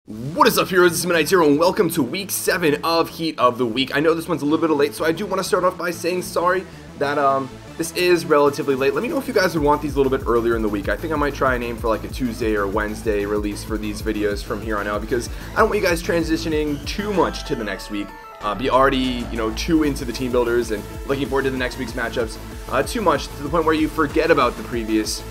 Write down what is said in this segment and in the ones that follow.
What is up, heroes? This is MidniteZer0, and welcome to week 7 of Heat of the Week. I know this one's a little bit late, so I do want to start off by saying sorry that this is relatively late. Let me know if you guys would want these a little bit earlier in the week. I think I might try and aim for like a Tuesday or Wednesday release for these videos from here on out, because I don't want you guys transitioning too much to the next week. Be already, too into the team builders and looking forward to the next week's matchups too much to the point where you forget about the previous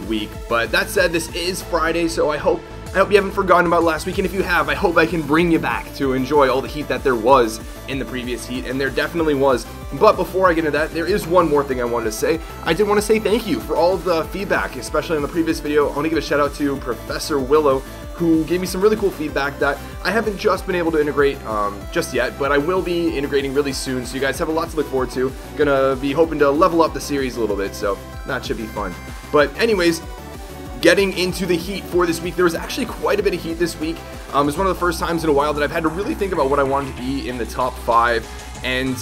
week. But that said, this is Friday, so I hope you haven't forgotten about last week, and if you have, I hope I can bring you back to enjoy all the heat that there was in the previous heat, and there definitely was. But before I get into that, there is one more thing I wanted to say. I did want to say thank you for all of the feedback, especially in the previous video. I want to give a shout out to Professor Willow, who gave me some really cool feedback that I haven't just been able to integrate just yet, but I will be integrating really soon, so you guys have a lot to look forward to. Gonna be hoping to level up the series a little bit, so that should be fun. But anyways, getting into the heat for this week, there was actually quite a bit of heat this week. It's one of the first times in a while that I've had to really think about what I wanted to be in the top 5, and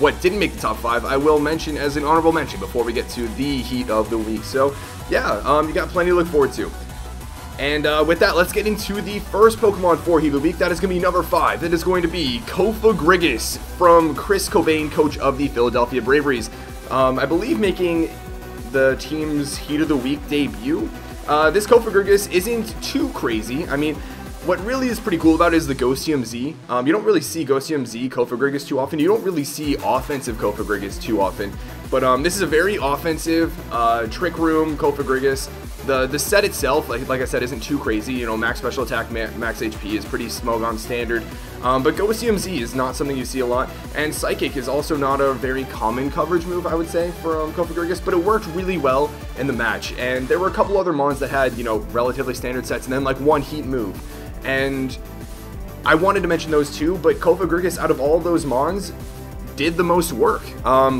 what didn't make the top 5 I will mention as an honorable mention before we get to the heat of the week. So yeah, you got plenty to look forward to. And with that, let's get into the first Pokemon for Heat of the Week. That is going to be number 5. That is going to be COFAGRIGUS from Chris Cobain, coach of the Philadelphia Braveries. I believe making the team's Heat of the Week debut. This COFAGRIGUS isn't too crazy. I mean, what really is pretty cool about it is the Ghostium Z. You don't really see Ghostium Z COFAGRIGUS too often. You don't really see offensive COFAGRIGUS too often. But this is a very offensive Trick Room COFAGRIGUS. The set itself, like I said, isn't too crazy. Max special attack, max HP is pretty smug on standard. But Ghostium Z is not something you see a lot, and Psychic is also not a very common coverage move, I would say, for COFAGRIGUS, but it worked really well in the match. And there were a couple other mons that had, relatively standard sets, and then like one heat move. And I wanted to mention those two, but COFAGRIGUS, out of all those mons, did the most work.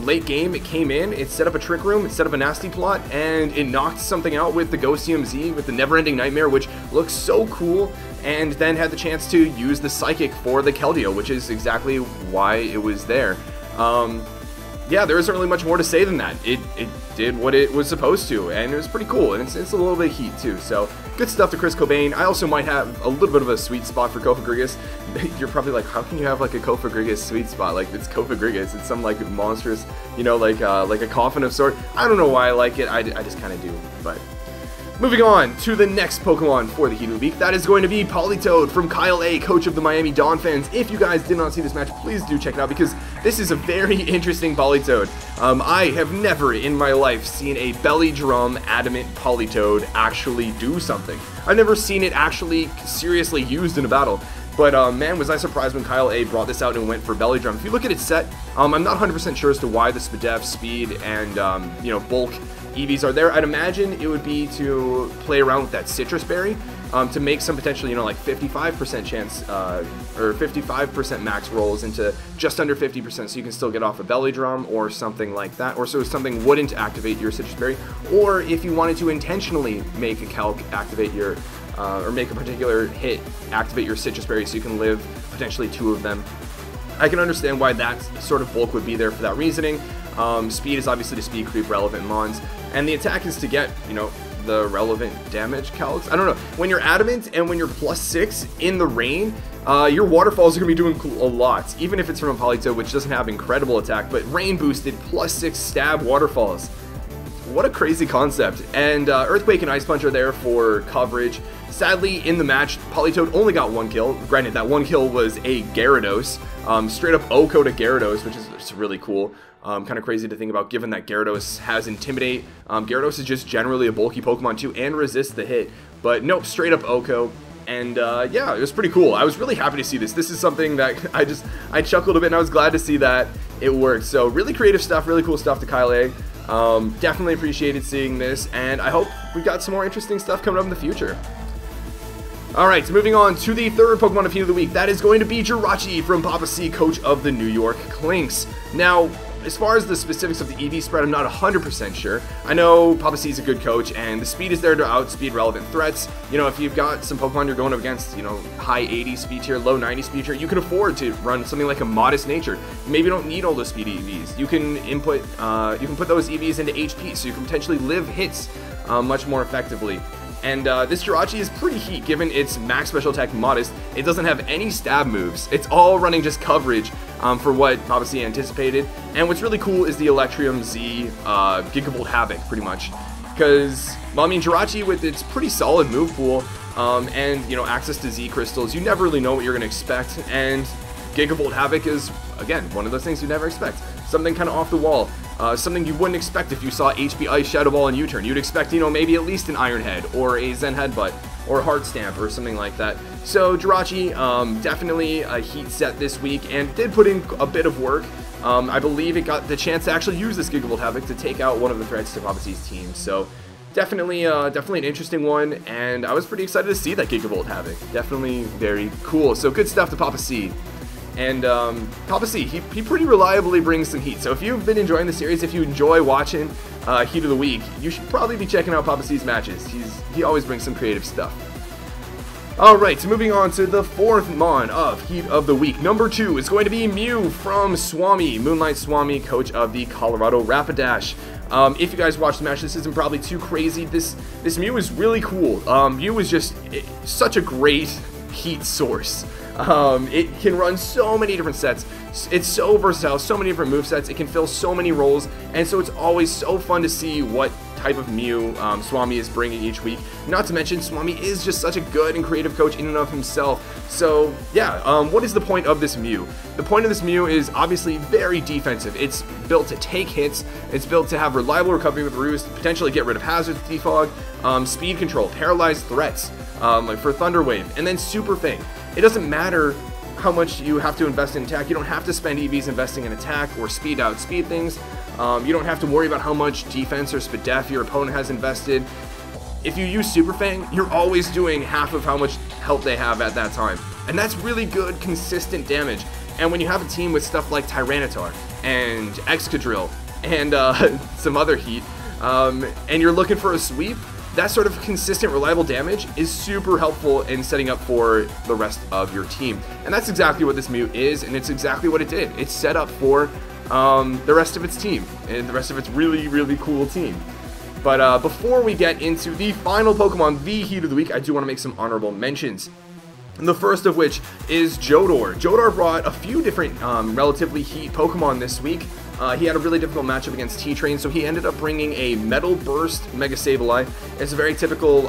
Late game, it came in, it set up a Trick Room, it set up a Nasty Plot, and it knocked something out with the Ghostium Z, with the Never-Ending Nightmare, which looks so cool, and then had the chance to use the Psychic for the Keldeo, which is exactly why it was there. Yeah, there isn't really much more to say than that. It did what it was supposed to, and it was pretty cool, and it's a little bit of heat too, so good stuff to Chris Cobain. I also might have a little bit of a sweet spot for COFAGRIGUS. You're probably like, how can you have like a COFAGRIGUS sweet spot? Like, it's COFAGRIGUS, it's some like monstrous, like a coffin of sort. I don't know why I like it, I just kind of do, but... Moving on to the next Pokemon for the Heat of the Week, that is going to be POLITOED from Kyle A, coach of the Miami Dolphins. If you guys did not see this match, please do check it out, because this is a very interesting POLITOED. I have never in my life seen a belly drum adamant POLITOED actually do something. I've never seen it actually seriously used in a battle. But man, was I surprised when Kyle A brought this out and went for belly drum. If you look at its set, I'm not 100% sure as to why the Spadef, Speed, and bulk EVs are there. I'd imagine it would be to play around with that Citrus Berry to make some potentially, like 55% chance or 55% max rolls into just under 50%, so you can still get off a belly drum or something like that, or so something wouldn't activate your Citrus Berry, or if you wanted to intentionally make a calc activate your or make a particular hit activate your Citrus Berry so you can live potentially 2 of them. I can understand why that sort of bulk would be there for that reasoning. Speed is obviously to speed creep relevant mons, and the attack is to get, the relevant damage calcs. I don't know. When you're adamant and when you're +6 in the rain, your waterfalls are going to be doing a lot, even if it's from a POLITOED, which doesn't have incredible attack, but rain boosted +6 stab waterfalls. What a crazy concept. And Earthquake and Ice Punch are there for coverage. Sadly, in the match, POLITOED only got 1 kill. Granted, that 1 kill was a Gyarados. Straight up OHKO to Gyarados, which is just really cool. Kind of crazy to think about, given that Gyarados has Intimidate. Gyarados is just generally a bulky Pokemon too, and resists the hit. But nope, straight up OHKO. And yeah, it was pretty cool. I was really happy to see this. This is something that I chuckled a bit, and I was glad to see that it worked. So really creative stuff, really cool stuff to Kyle A. Definitely appreciated seeing this, and I hope we got some more interesting stuff coming up in the future. Alright, so moving on to the third Pokemon of Heat of the Week. That is going to be JIRACHI from Papa C, coach of the New York Clinks. Now, as far as the specifics of the EV spread, I'm not 100% sure. I know Papa C is a good coach, and the speed is there to outspeed relevant threats. If you've got some Pokemon you're going up against, high 80 speed tier, low 90 speed tier, you can afford to run something like a Modest Nature. Maybe you don't need all those speed EVs. You can put those EVs into HP, so you can potentially live hits much more effectively. And this Jirachi is pretty heat given its max special attack modest. It doesn't have any stab moves. It's all running just coverage for what Papa C anticipated. And what's really cool is the Electrium Z Gigavolt Havoc, pretty much. Because, well, I mean, Jirachi with its pretty solid move pool and, you know, access to Z crystals, you never really know what you're going to expect. And Gigavolt Havoc is, again, one of those things you never expect. Something kind of off the wall. Something you wouldn't expect if you saw HP Ice Shadow Ball and U-Turn. You'd expect, you know, maybe at least an Iron Head, or a Zen Headbutt, or Heart Stamp, or something like that. So, Jirachi, definitely a heat set this week, and did put in a bit of work. I believe it got the chance to actually use this Gigavolt Havoc to take out one of the threats to Papa C's team. So, definitely an interesting one, and I was pretty excited to see that Gigavolt Havoc. Definitely very cool. So, good stuff to Papa C. And Papa C, he pretty reliably brings some heat. So if you've been enjoying the series, if you enjoy watching Heat of the Week, you should probably be checking out Papa C's matches. He always brings some creative stuff. Alright, so moving on to the fourth Mon of Heat of the Week. Number 2 is going to be Mew from Swami, Moonlight Swami, coach of the Colorado Rapidash. If you guys watch the match, this isn't probably too crazy. This Mew is really cool. Mew is just such a great heat source. It can run so many different sets. It's so versatile, so many different movesets. It can fill so many roles, and so it's always so fun to see what type of Mew Swami is bringing each week. Not to mention, Swami is just such a good and creative coach in and of himself. So yeah, what is the point of this Mew? The point of this Mew is obviously very defensive. It's built to take hits. It's built to have reliable recovery with Roost, potentially get rid of hazards, defog, speed control, paralyzed threats, like for Thunder Wave, and then Super Fang. It doesn't matter how much you have to invest in attack. You don't have to spend EVs investing in attack or speed things. You don't have to worry about how much defense or Spadef your opponent has invested. If you use Super Fang, you're always doing half of how much health they have at that time. And that's really good, consistent damage. And when you have a team with stuff like Tyranitar and Excadrill and some other heat, and you're looking for a sweep, that sort of consistent, reliable damage is super helpful in setting up for the rest of your team. And that's exactly what this Mew is, and it's exactly what it did. It's set up for the rest of its team, and the rest of its really, really cool team. But before we get into the final Pokemon, the Heat of the Week, I do want to make some honorable mentions. The first of which is Jodor. Jodor brought a few different relatively heat Pokemon this week. He had a really difficult matchup against T-Train, so he ended up bringing a Metal Burst Mega Sableye. It's a very typical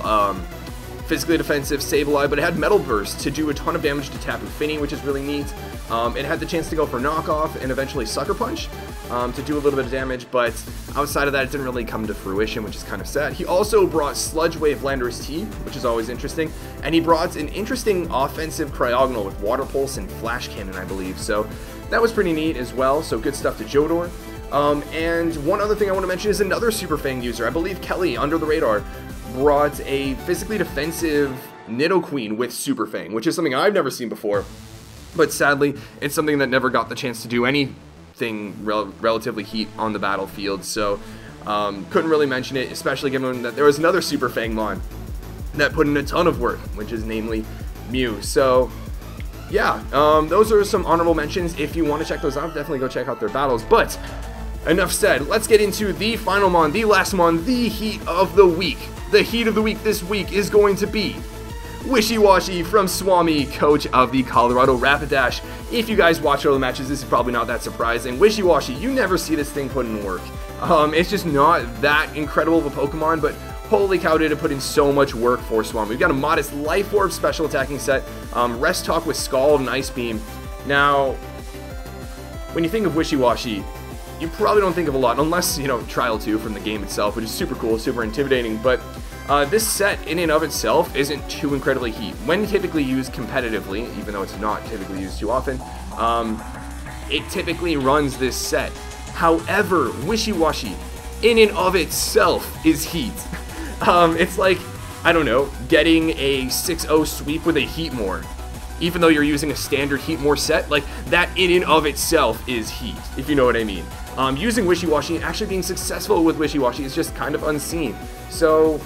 physically defensive Sableye, but it had Metal Burst to do a ton of damage to Tapu Fini, which is really neat. It had the chance to go for Knockoff and eventually Sucker Punch to do a little bit of damage, but outside of that, it didn't really come to fruition, which is kind of sad. He also brought Sludge Wave Landorus T, which is always interesting, and he brought an interesting offensive Cryogonal with Water Pulse and Flash Cannon, I believe, so that was pretty neat as well, so good stuff to Jodor. And one other thing I want to mention is another Super Fang user. I believe Kelly, under the radar, brought a physically defensive Nidoqueen with Super Fang, which is something I've never seen before. But sadly, it's something that never got the chance to do anything relatively heat on the battlefield, so couldn't really mention it, especially given that there was another Super Fang Mon that put in a ton of work, which is namely Mew. So yeah, those are some honorable mentions. If you want to check those out, definitely go check out their battles. But enough said, let's get into the final Mon, the last Mon, the Heat of the Week. The Heat of the Week this week is going to be Wishiwashi from Swami, coach of the Colorado Rapidash. If you guys watch all the matches, this is probably not that surprising. Wishiwashi, you never see this thing put in work. It's just not that incredible of a Pokemon, but holy cow, did it put in so much work for Swami. We've got a modest Life Orb special attacking set, Rest Talk with Scald and Ice Beam. Now, when you think of Wishiwashi, you probably don't think of a lot, unless, you know, Trial 2 from the game itself, which is super cool, super intimidating, but this set in and of itself isn't too incredibly heat. When typically used competitively, even though it's not typically used too often, it typically runs this set. However, Wishiwashi in and of itself is heat. It's like, I don't know, getting a 6-0 sweep with a Heatmore. Even though you're using a standard Heatmore set, like, that in and of itself is heat, if you know what I mean. Using Wishiwashi and actually being successful with Wishiwashi is just kind of unseen. So,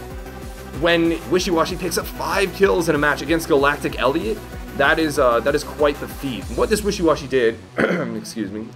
when Wishiwashi picks up 5 kills in a match against Galactic Elliot, that is quite the feat. What this Wishiwashi did, excuse me,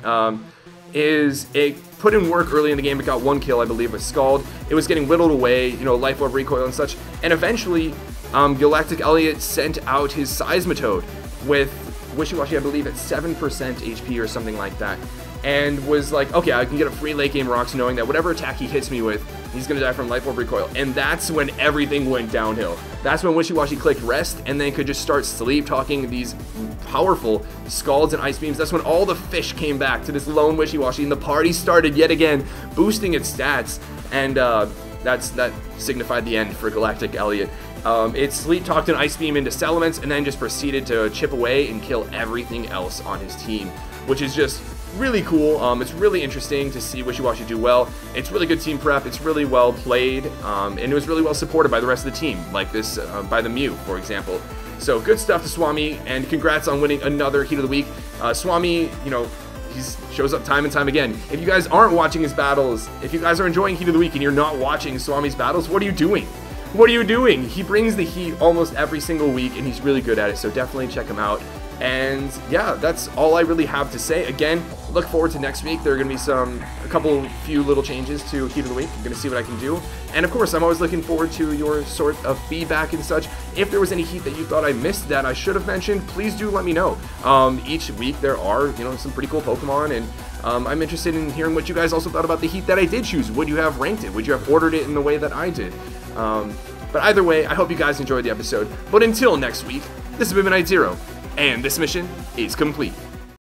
is it put in work early in the game. It got 1 kill, I believe, with Scald. It was getting whittled away, you know, life orb recoil and such. And eventually, Galactic Elliot sent out his Seismitoad with Wishiwashi, I believe, at 7% HP or something like that. And was like, okay, I can get a free late game rocks knowing that whatever attack he hits me with, he's going to die from life orb recoil. And that's when everything went downhill. That's when Wishiwashi clicked rest and then could just start sleep talking these powerful Scalds and Ice Beams. That's when all the fish came back to this lone Wishiwashi and the party started yet again boosting its stats. And that signified the end for Galactic Elliot. It sleep talked an Ice Beam into Salamence and then just proceeded to chip away and kill everything else on his team, which is just really cool. It's really interesting to see Wishiwashi do well. It's really good team prep. It's really well played, and it was really well supported by the rest of the team, like this by the Mew, for example. So good stuff to Swami, and congrats on winning another Heat of the Week. Swami, you know, he shows up time and time again. If you guys aren't watching his battles, if you guys are enjoying Heat of the Week and you're not watching Swami's battles, what are you doing? What are you doing? He brings the heat almost every single week, and he's really good at it, so definitely check him out. And yeah, that's all I really have to say. Again, look forward to next week. There are going to be a few little changes to Heat of the Week. I'm going to see what I can do. And of course, I'm always looking forward to your sort of feedback and such. If there was any heat that you thought I missed that I should have mentioned, please do let me know. Each week there are, you know, some pretty cool Pokemon, and I'm interested in hearing what you guys also thought about the heat that I did choose. Would you have ranked it? Would you have ordered it in the way that I did? But either way, I hope you guys enjoyed the episode. But until next week, this has been MidniteZer0, and this mission is complete.